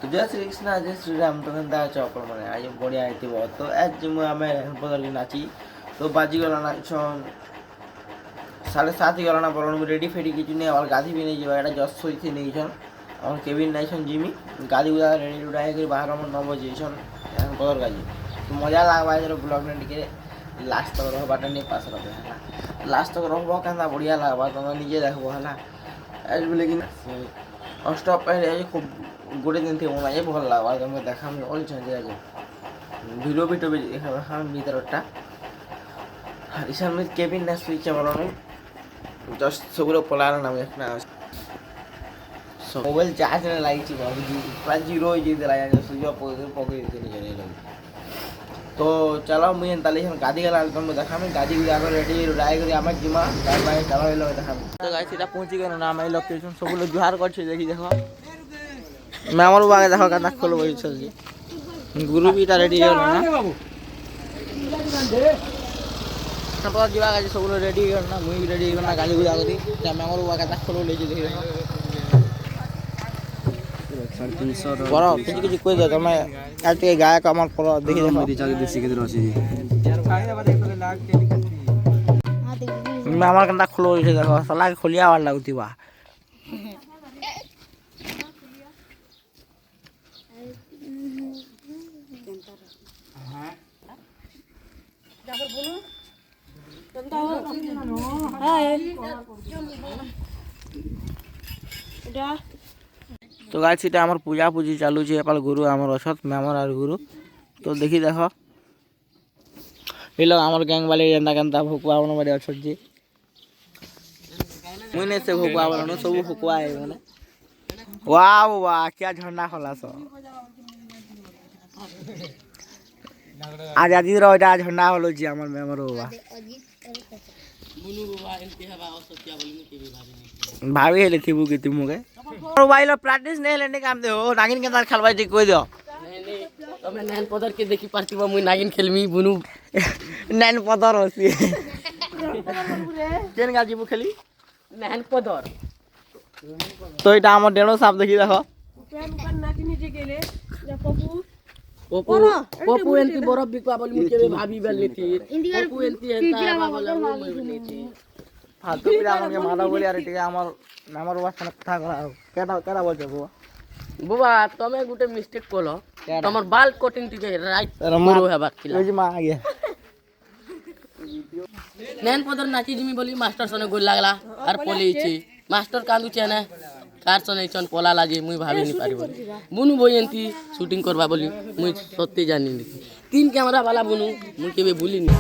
तो जय श्री कृष्ण जय श्री राम तो केन्ता अछ आपण माने आज बढ़िया आइथिबो तो आज मु आमे पदर के नाची तो बाजी गला नाचन 7:30 गला ना बरण रेडी फेडी किछु ने और गाधी भी नहीं जीवा एटा जस्ट सोई थी नहीं छन और केबिन नाइछन जिमी गाड़ी उड़ा रेडी उड़ा के बाहर मन 9 बजे छन पदर गाजी तो मजा लागबा जरो ब्लॉग ने टिके लास्ट तक रहबा नहीं पास रहबे लास्ट तक रहबो केन्ता बढ़िया लागबा तुम निजे देखबो हला आज लेकिन स्टॉप पहले खूब गोटे दिन थे मुझे भल लगा तुम देखा ऑल चेंज आज भिडियो भिडियो भी देखा भीतरटा इसान में केबिन ना स्विच बरन जस्ट सबुलो पलार नाम एकना मोबाइल चार्ज ने लाइट छी भाभी पूरा जीरो हो जेते लाया स्विच ऑफ पकड़ देते नहीं जाने लगे तो चलो मुझे ताली हम गाड़ी गला तुम देखा मैं गाड़ी भी आगे रेडी राय करी आमे जिमा गाड़ी बाइक चला लो देखा तो गाइस सीधा पहुंची गए ना मैं लोकेशन सब लोग जुहार कर छी देखी देखो मैं हमर बागे देखो का खोल बई छल जी गुरु भी ता रेडी हो ना बाबू सब जीवा गाड़ी सब लोग रेडी हो ना मुई रेडी हो ना गाड़ी गुजा करी जा मैं हमर बागे खोल ले जी देखी देखो 350 बरो किछि कोइ दे तमे आज के गायक हमर पर देखि देखो मरी जाके देसी के रसी यार खाए बा देख लाग के निकलती मैं हमर कंदा खोलो छै देखो सला के खोलिया वाला लागती बा जाकर बोलो कंदा हो हाय एटा तो गाइस सीटा हमर पूजा पूजी चालू छै अपन गुरु हमर अछत में हमर आर गुरु तो देखि देखो ए लोग हमर गैंग वाले जंदा कंदा भुकवा बन बड़े अछत जी मुने से भुकवा बन सब भुकवा है माने वाह वाह क्या झंडा खोला सो आज आदि रो एटा झंडा होलो जी हमर में हमर बाबा बुनु बाबा एनते हवा सत्या बोली के भी भाभी हेले थिबु के तुमु के मोबाइल प्रैक्टिस नहीं लेने काम दे हो नागिन के साथ खेलवाई ठीक कोई दो नहीं तमे नैन पदर के देखि पारतीबो मुई नागिन खेलमी बुनु नैन पदर होसी केन गाजी बु खेली नैन पदर तो एटा हमर डेणो साहब देखि देखो प्रेम कर नागिन जे गेले जा पपू एंती बरफ बिकवा बोली मुके भाभी बेल लेती पपू एंती हेता बाबा मुई लेती फालतू पिला के माला बोली अरे ठीक हमर हमर वासन कथा करा केटा बोल बुआ बुआ तमे गुटे मिस्टेक कोलो तमर बाल कटिंग टिके राइट मोरो हेबा किला ओजी मा आ गया नैन पदर नाची जिमी बोली मास्टर सने गोल लागला आर पोली छी मास्टर कांदु छै ना कार सने चन पोला लाजी मुई भाभी नि पारिबो बुनु बोयंती शूटिंग करबा बोली मुई सत्य जानि तीन कैमरा वाला बुनु मुई केबे भूली नि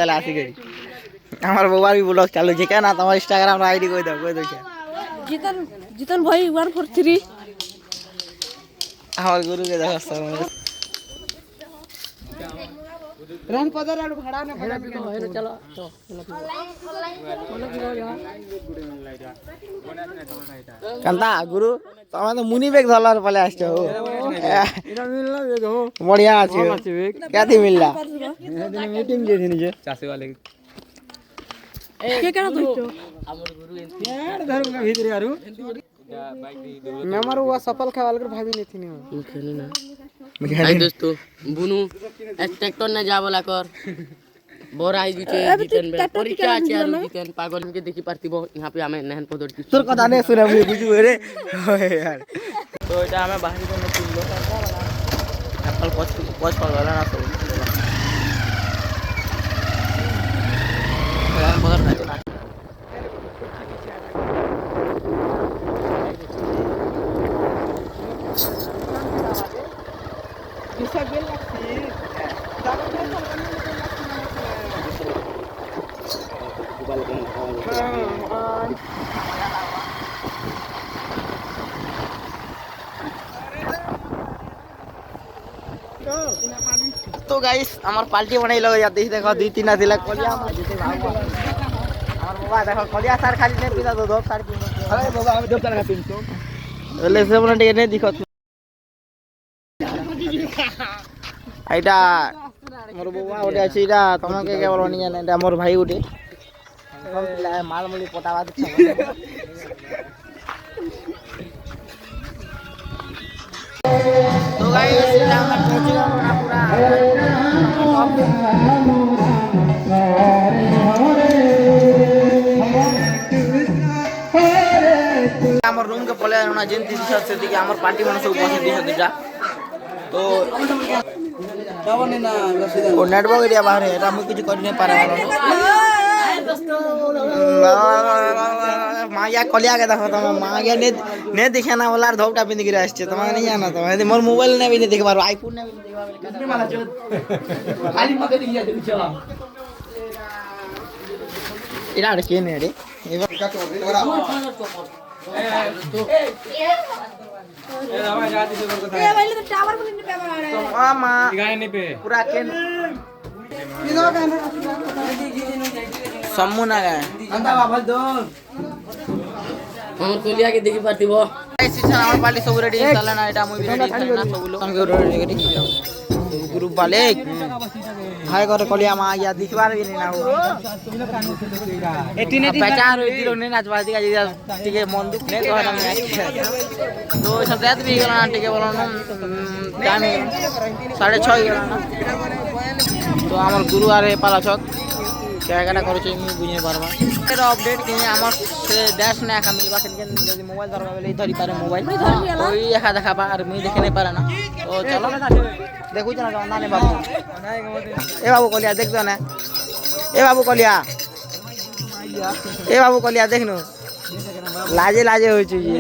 चला आसी गई हमर बउवा भी ब्लॉग चालू छै केना तमर इंस्टाग्राम आईडी कोइ दो जीतन भाई 143 हमर गुरु के देखो सब रन पदर आलू भाड़ा ने भाड़ा बिको चलो तो कंता गुरु तमे तो मुनि बेग डॉलर पले आछो इरा मिलला बेग हो बढ़िया छै केथि मिलला दिन मीटिंग जे थिन जे चासे वाले के केना दोस्तो हमर गुरु एंती यार धर्म का भीतर यारू हमर वो सफल खावाल कर भाभी ने थिन खेली ना हाय दोस्तों बुनु ट्रैक्टर ने जा बोला कर बोराई दिते जीतन बे परीक्षा আছে আর जीतन पागल के देखि पारतिबो यहां पे हमें नहन पदर तोर कथा ने सुने मुई बुझु रे यार तो এটা हमें बाहरी करने किलो एप्पल पच पर वाला ना सब नहन पदर ना किसा गेल लागती তো গাইস আমার পাল্টি বানাই লগে যাতে দেখো দুই তিনটা দিলা কলিয়া আমার বাবা দেখো কলিয়া সার খালি নে পিতা তো দব সার পিন আরে বাবা আমি দব সার খা পিন তো এলে সে বলে টিকে নে দেখো এইটা মোর বাবা ওটা আছে এটা তোমাকে কেবল নিয়ে জানে এটা মোর ভাই ওটে মালমুলি পটাবা দিচ্ছ তো গাইস এটা আমরা পৌঁছে গেল না পুরা আমার রুম কে পলে না যেমতি দিশা সেদিকে আমার পার্টি মানে সব বসে দিশা দুটা তো ও নেটওয়ার্ক এরিয়া বাহিরে এটা আমি কিছু করি না পারে মা या কলিয়া কে দেখো তোমার মা কে নে দেখে না বলার ধোপটা পিন গিরে আসছে তোমাকে नहीं জানা তোমার মোর মোবাইল নে भी দেখে পারো আইফোন নে भी দেখে পারো কিতনে মালা চোদ খালি মকে দিয়া দেখি চলা এরা আর কে নে রে এবার पूरा केन सम्मू ना गए हमर कोलिया के देखि पारतिबो सिसन हमर पार्टी सब रेडी चला ना एटा मूवी रेडी करना सब लोग संगे रेडी ग्रुप वाले हाय करे कोलिया मा या दिखबार भी नहीं ना हो 18 पचार होई दिलो ने नाच बाजी का टिके मन दुख ने कहर हम तो सब रात भी गला टिके बोलो टाइम 6:30 गला ना तो আমার গুরু আর পালা ছক জায়গাটা করেছে আমি বুঝে পারবা এর আপডেট কিনে আমার সে ড্যাশ না একা মিলবা কিন্তু যদি মোবাইল ধরবা বলে ধরি পারে মোবাইল ওই একা দেখাবা আর আমি দেখে নাই পারে না তো চলো দেখুছ না না নে বাবু এ বাবু কলিয়া দেখছো না এ বাবু কলিয়া দেখনু লাজে লাজে হইছে জি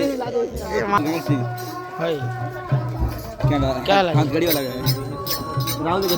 ভাই क्या लगा हाथ गाड़ी वाला राहुल को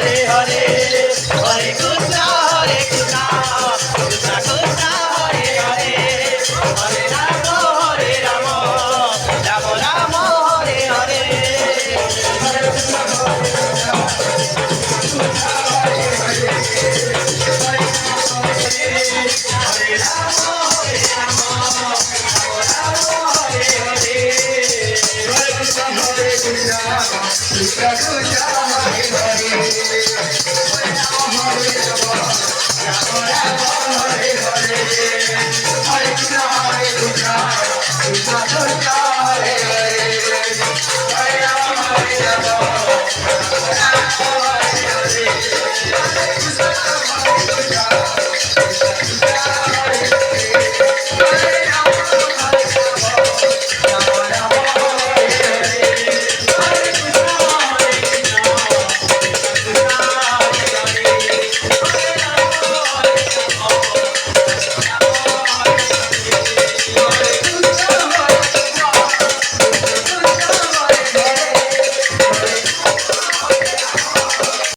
Hare Hare, Hare Krishna, Hare Krishna.